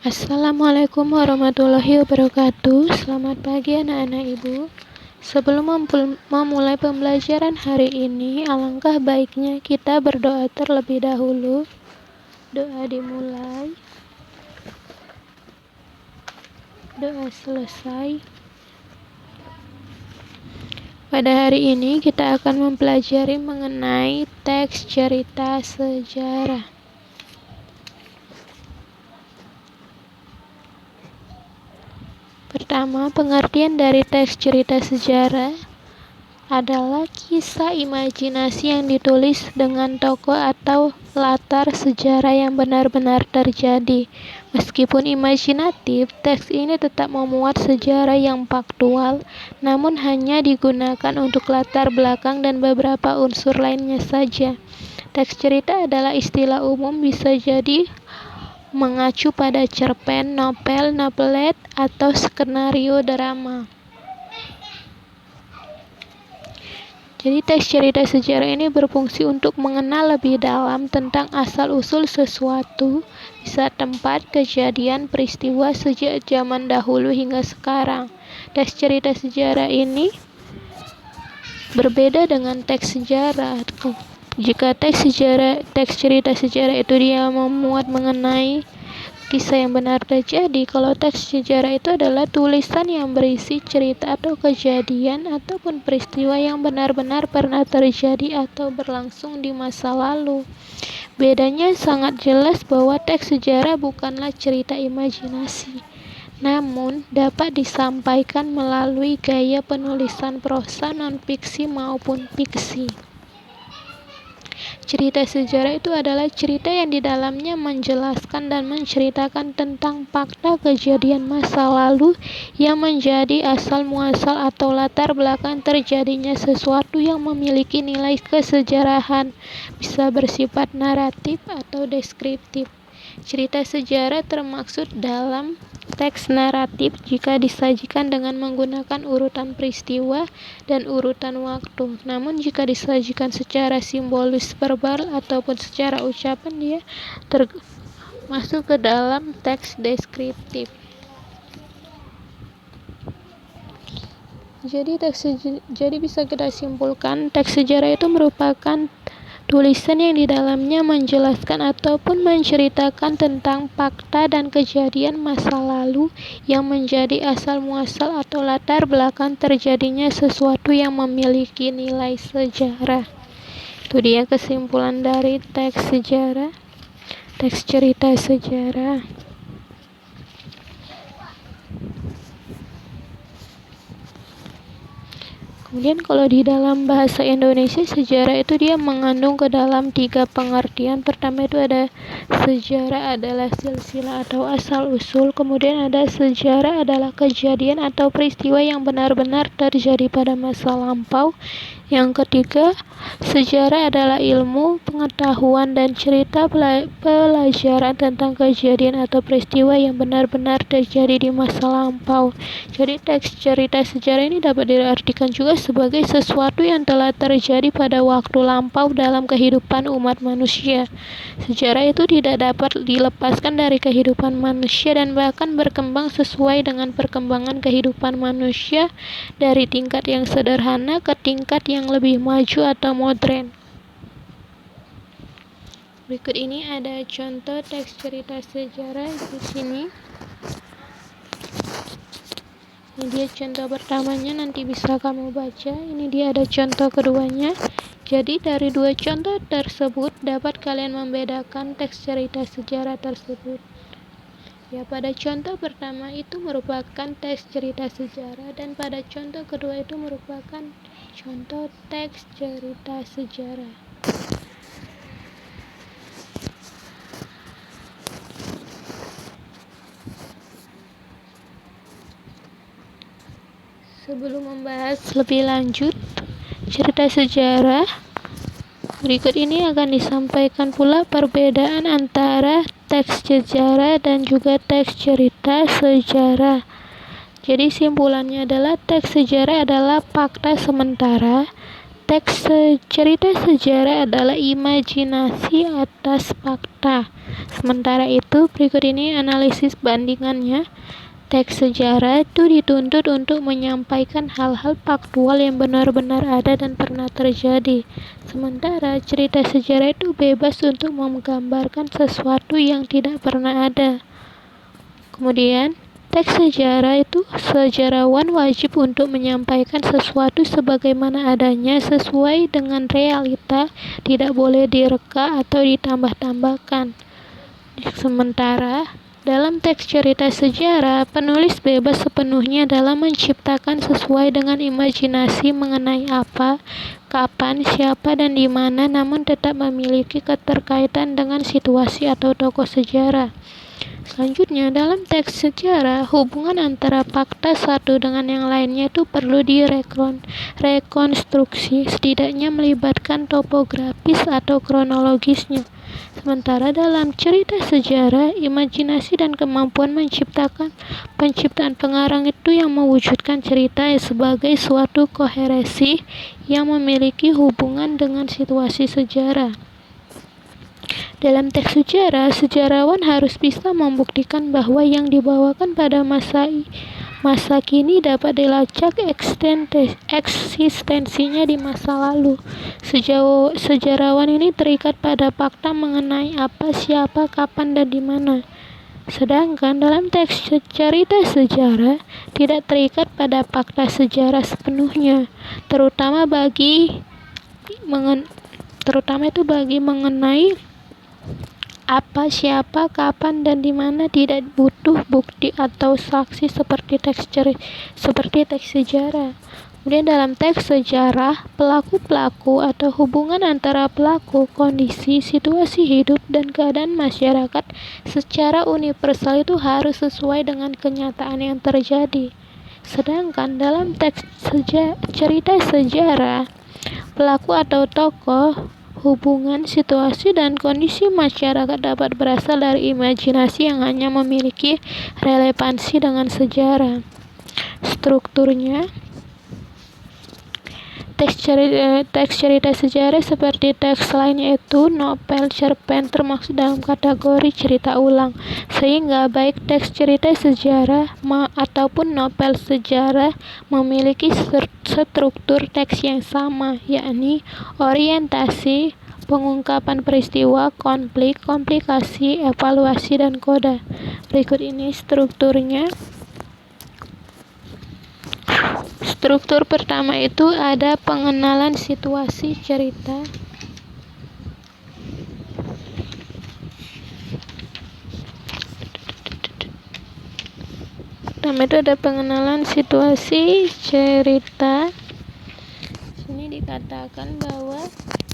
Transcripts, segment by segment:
Assalamualaikum warahmatullahi wabarakatuh. Selamat pagi anak-anak ibu. Sebelum memulai pembelajaran hari ini, alangkah baiknya kita berdoa terlebih dahulu. Doa dimulai, doa selesai. Pada hari ini kita akan mempelajari mengenai teks cerita sejarah. Pertama, pengertian dari teks cerita sejarah adalah kisah imajinasi yang ditulis dengan tokoh atau latar sejarah yang benar-benar terjadi. Meskipun imajinatif, teks ini tetap memuat sejarah yang faktual, namun hanya digunakan untuk latar belakang dan beberapa unsur lainnya saja. Teks cerita adalah istilah umum, bisa jadi mengacu pada cerpen, novel, novelet, atau skenario drama. Jadi teks cerita sejarah ini berfungsi untuk mengenal lebih dalam tentang asal-usul sesuatu, bisa tempat, kejadian, peristiwa sejak zaman dahulu hingga sekarang. Teks cerita sejarah ini berbeda dengan teks sejarah. Jika teks cerita sejarah itu dia memuat mengenai kisah yang benar terjadi, kalau teks sejarah itu adalah tulisan yang berisi cerita atau kejadian ataupun peristiwa yang benar-benar pernah terjadi atau berlangsung di masa lalu. Bedanya sangat jelas bahwa teks sejarah bukanlah cerita imajinasi, namun dapat disampaikan melalui gaya penulisan prosa non-fiksi maupun fiksi. Cerita sejarah itu adalah cerita yang di dalamnya menjelaskan dan menceritakan tentang fakta kejadian masa lalu yang menjadi asal muasal atau latar belakang terjadinya sesuatu yang memiliki nilai kesejarahan, bisa bersifat naratif atau deskriptif. Cerita sejarah termaksud dalam teks naratif jika disajikan dengan menggunakan urutan peristiwa dan urutan waktu. Namun jika disajikan secara simbolis verbal ataupun secara ucapan, dia termasuk ke dalam teks deskriptif. Jadi bisa kita simpulkan teks sejarah itu merupakan tulisan yang di dalamnya menjelaskan ataupun menceritakan tentang fakta dan kejadian masa lalu yang menjadi asal muasal atau latar belakang terjadinya sesuatu yang memiliki nilai sejarah. Itu dia kesimpulan dari teks cerita sejarah. Kemudian kalau di dalam bahasa Indonesia, sejarah itu dia mengandung ke dalam 3 pengertian. Pertama itu ada sejarah adalah silsilah atau asal-usul. Kemudian ada sejarah adalah kejadian atau peristiwa yang benar-benar terjadi pada masa lampau. Yang ketiga, sejarah adalah ilmu, pengetahuan, dan cerita pelajaran tentang kejadian atau peristiwa yang benar-benar terjadi di masa lampau. Jadi teks cerita sejarah ini dapat diartikan juga sebagai sesuatu yang telah terjadi pada waktu lampau dalam kehidupan umat manusia. Sejarah itu tidak dapat dilepaskan dari kehidupan manusia dan bahkan berkembang sesuai dengan perkembangan kehidupan manusia dari tingkat yang sederhana ke tingkat yang lebih maju atau modern. Berikut ini ada contoh teks cerita sejarah di sini. Ini dia contoh pertamanya, nanti bisa kamu baca. Ini dia ada contoh keduanya. Jadi dari 2 contoh tersebut dapat kalian membedakan teks cerita sejarah tersebut. Ya, pada contoh pertama itu merupakan teks cerita sejarah dan pada contoh kedua itu merupakan contoh teks cerita sejarah. Sebelum membahas lebih lanjut cerita sejarah, berikut ini akan disampaikan pula perbedaan antara teks sejarah dan juga teks cerita sejarah. Jadi simpulannya adalah teks sejarah adalah fakta sementara Teks cerita sejarah adalah imajinasi atas fakta. Sementara itu, berikut ini analisis bandingannya. Teks sejarah itu dituntut untuk menyampaikan hal-hal faktual yang benar-benar ada dan pernah terjadi. Sementara cerita sejarah itu bebas untuk menggambarkan sesuatu yang tidak pernah ada. Kemudian, teks sejarah itu sejarawan wajib untuk menyampaikan sesuatu sebagaimana adanya sesuai dengan realita, tidak boleh direka atau ditambah-tambahkan. Sementara dalam teks cerita sejarah, penulis bebas sepenuhnya dalam menciptakan sesuai dengan imajinasi mengenai apa, kapan, siapa, dan di mana, namun tetap memiliki keterkaitan dengan situasi atau tokoh sejarah. Selanjutnya, dalam teks sejarah, hubungan antara fakta satu dengan yang lainnya itu perlu direkonstruksi, setidaknya melibatkan topografis atau kronologisnya. Sementara dalam cerita sejarah, imajinasi dan kemampuan penciptaan pengarang itu yang mewujudkan cerita sebagai suatu koherensi yang memiliki hubungan dengan situasi sejarah. Dalam teks sejarah, sejarawan harus bisa membuktikan bahwa yang dibawakan pada masa kini dapat dilacak eksistensinya di masa lalu. Sejarawan ini terikat pada fakta mengenai apa, siapa, kapan, dan di mana. Sedangkan dalam teks cerita sejarah tidak terikat pada fakta sejarah sepenuhnya, terutama mengenai apa, siapa, kapan, dan di mana, tidak butuh bukti atau saksi seperti teks sejarah. Kemudian dalam teks sejarah, pelaku-pelaku atau hubungan antara pelaku, kondisi, situasi hidup, dan keadaan masyarakat secara universal itu harus sesuai dengan kenyataan yang terjadi. Sedangkan dalam teks cerita sejarah, pelaku atau tokoh, hubungan, situasi, dan kondisi masyarakat dapat berasal dari imajinasi yang hanya memiliki relevansi dengan sejarah. Strukturnya, teks cerita sejarah seperti teks lain yaitu novel cerpen termasuk dalam kategori cerita ulang, sehingga baik teks cerita sejarah ataupun novel sejarah memiliki struktur teks yang sama, yakni orientasi, pengungkapan peristiwa, konflik, komplikasi, evaluasi, dan koda. Berikut ini strukturnya. Struktur pertama itu ada pengenalan situasi cerita. Pertama itu ada pengenalan situasi cerita. Sini dikatakan bahwa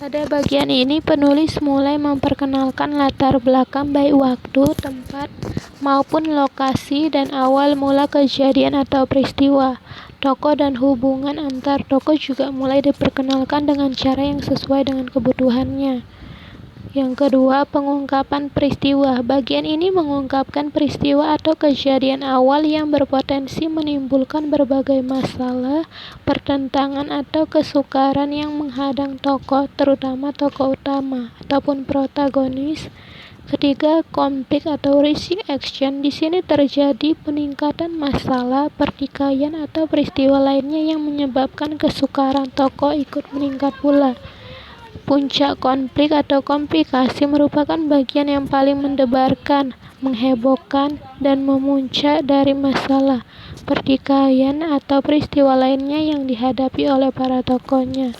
pada bagian ini penulis mulai memperkenalkan latar belakang baik waktu, tempat, maupun lokasi dan awal mula kejadian atau peristiwa. Tokoh dan hubungan antar tokoh juga mulai diperkenalkan dengan cara yang sesuai dengan kebutuhannya. Yang kedua, pengungkapan peristiwa. Bagian ini mengungkapkan peristiwa atau kejadian awal yang berpotensi menimbulkan berbagai masalah, pertentangan, atau kesukaran yang menghadang tokoh, terutama tokoh utama ataupun protagonis. Ketiga, konflik atau rising action. Di sini terjadi peningkatan masalah, pertikaian, atau peristiwa lainnya yang menyebabkan kesukaran tokoh ikut meningkat pula. Puncak konflik atau komplikasi merupakan bagian yang paling mendebarkan, menghebohkan, dan memuncak dari masalah, pertikaian, atau peristiwa lainnya yang dihadapi oleh para tokohnya.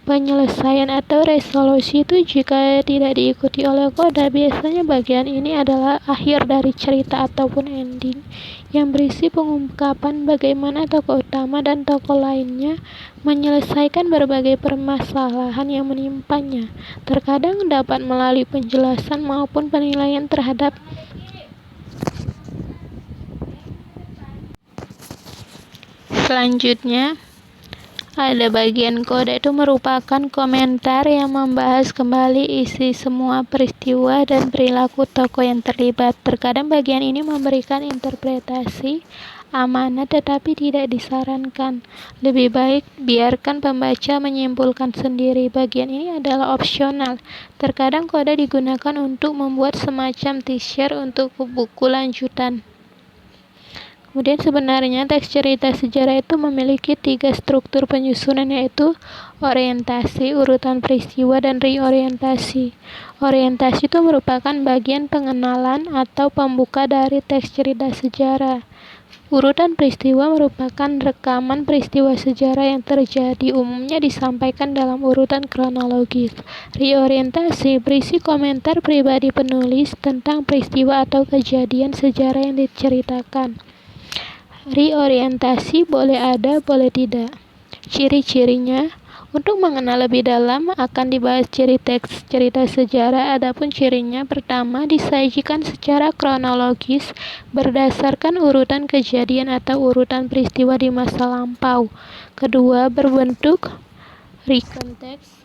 Penyelesaian atau resolusi itu jika tidak diikuti oleh koda, biasanya bagian ini adalah akhir dari cerita ataupun ending yang berisi pengungkapan bagaimana tokoh utama dan tokoh lainnya menyelesaikan berbagai permasalahan yang menimpanya. Terkadang dapat melalui penjelasan maupun penilaian terhadap selanjutnya. Ada bagian koda itu merupakan komentar yang membahas kembali isi semua peristiwa dan perilaku tokoh yang terlibat. Terkadang bagian ini memberikan interpretasi amanat tetapi tidak disarankan. Lebih baik biarkan pembaca menyimpulkan sendiri. Bagian ini adalah opsional. Terkadang kode digunakan untuk membuat semacam teaser untuk buku lanjutan. Kemudian sebenarnya teks cerita sejarah itu memiliki 3 struktur penyusunan, yaitu orientasi, urutan peristiwa, dan reorientasi. Orientasi itu merupakan bagian pengenalan atau pembuka dari teks cerita sejarah. Urutan peristiwa merupakan rekaman peristiwa sejarah yang terjadi, umumnya disampaikan dalam urutan kronologis. Reorientasi berisi komentar pribadi penulis tentang peristiwa atau kejadian sejarah yang diceritakan. Reorientasi boleh ada, boleh tidak. Ciri-cirinya, untuk mengenal lebih dalam akan dibahas ciri teks cerita sejarah. Adapun cirinya, pertama, disajikan secara kronologis berdasarkan urutan kejadian atau urutan peristiwa di masa lampau. Kedua, berbentuk recount text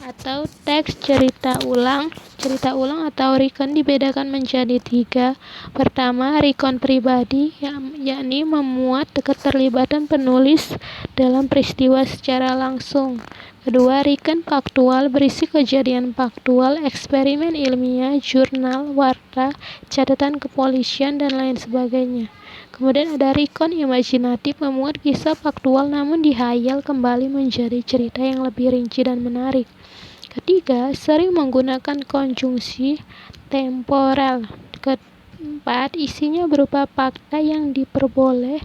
atau teks cerita ulang. Cerita ulang atau recount dibedakan menjadi 3. Pertama, recount pribadi, yakni memuat keterlibatan penulis dalam peristiwa secara langsung. Kedua, recount faktual, berisi kejadian faktual, eksperimen ilmiah, jurnal, warta, catatan kepolisian, dan lain sebagainya. Kemudian ada recount imajinatif, memuat kisah faktual namun dihayal kembali menjadi cerita yang lebih rinci dan menarik. Ketiga, sering menggunakan konjungsi temporal. Keempat, isinya berupa fakta yang diperoleh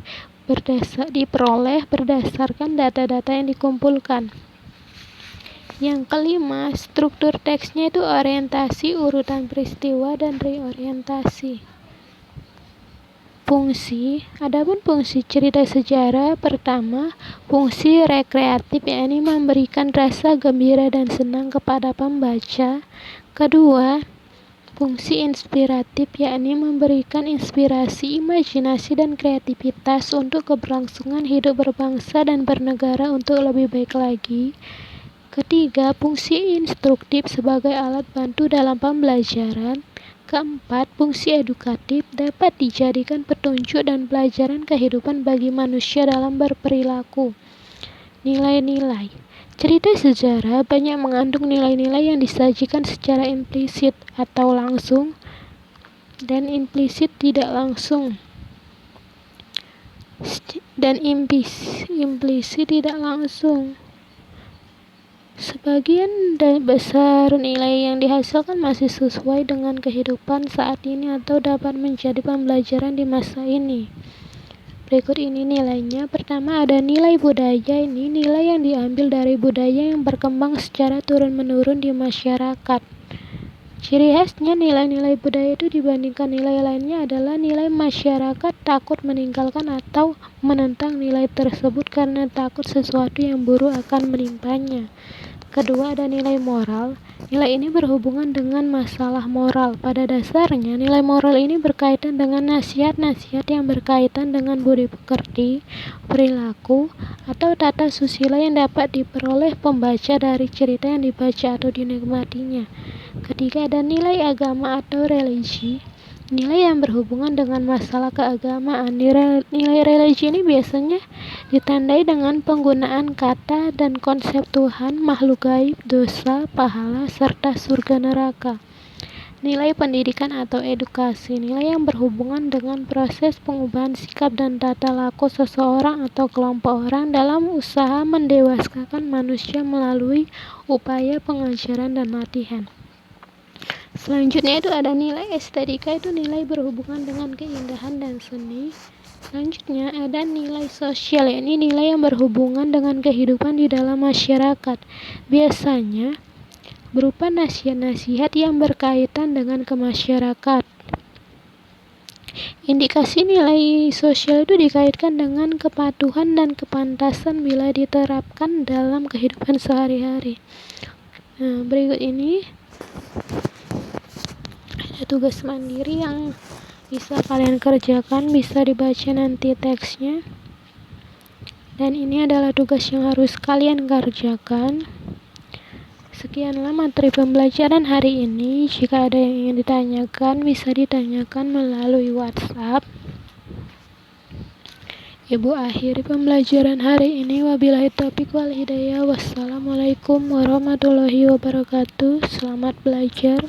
berdasarkan data-data yang dikumpulkan. Yang kelima, struktur teksnya itu orientasi, urutan peristiwa, dan reorientasi. Fungsi, adapun fungsi cerita sejarah, pertama, fungsi rekreatif, yakni memberikan rasa gembira dan senang kepada pembaca. Kedua, fungsi inspiratif, yakni memberikan inspirasi, imajinasi, dan kreativitas untuk keberlangsungan hidup berbangsa dan bernegara untuk lebih baik lagi. Ketiga, fungsi instruktif sebagai alat bantu dalam pembelajaran. Keempat, fungsi edukatif, dapat dijadikan petunjuk dan pelajaran kehidupan bagi manusia dalam berperilaku. Nilai-nilai. Cerita sejarah banyak mengandung nilai-nilai yang disajikan secara implisit atau langsung dan implisit tidak langsung. Implisit tidak langsung. Sebagian besar nilai yang dihasilkan masih sesuai dengan kehidupan saat ini atau dapat menjadi pembelajaran di masa ini. Berikut ini nilainya. Pertama, ada nilai budaya. Ini nilai yang diambil dari budaya yang berkembang secara turun-menurun di masyarakat. Ciri khasnya nilai-nilai budaya itu dibandingkan nilai lainnya adalah nilai masyarakat takut meninggalkan atau menentang nilai tersebut karena takut sesuatu yang buruk akan menimpanya. Kedua, ada nilai moral. Nilai ini berhubungan dengan masalah moral. Pada dasarnya, nilai moral ini berkaitan dengan nasihat-nasihat yang berkaitan dengan budi pekerti, perilaku, atau tata susila yang dapat diperoleh pembaca dari cerita yang dibaca atau dinikmatinya. Ketiga, ada nilai agama atau religi. Nilai yang berhubungan dengan masalah keagamaan. Nilai religi ini biasanya ditandai dengan penggunaan kata dan konsep Tuhan, makhluk gaib, dosa, pahala, serta surga neraka. Nilai pendidikan atau edukasi. Nilai yang berhubungan dengan proses pengubahan sikap dan tata laku seseorang atau kelompok orang dalam usaha mendewaskan manusia melalui upaya pengajaran dan latihan. Selanjutnya itu ada nilai estetika, itu nilai berhubungan dengan keindahan dan seni. Selanjutnya ada nilai sosial, yakni nilai yang berhubungan dengan kehidupan di dalam masyarakat. Biasanya berupa nasihat-nasihat yang berkaitan dengan kemasyarakat. Indikasi nilai sosial itu dikaitkan dengan kepatuhan dan kepantasan bila diterapkan dalam kehidupan sehari-hari. Berikut ini ada tugas mandiri yang bisa kalian kerjakan, bisa dibaca nanti teksnya, dan ini adalah tugas yang harus kalian kerjakan. Sekianlah materi pembelajaran hari ini. Jika ada yang ingin ditanyakan, bisa ditanyakan melalui WhatsApp. Ibu akhiri pembelajaran hari ini. Wabillahi taufiq wal hidayah. Wassalamualaikum warahmatullahi wabarakatuh. Selamat belajar.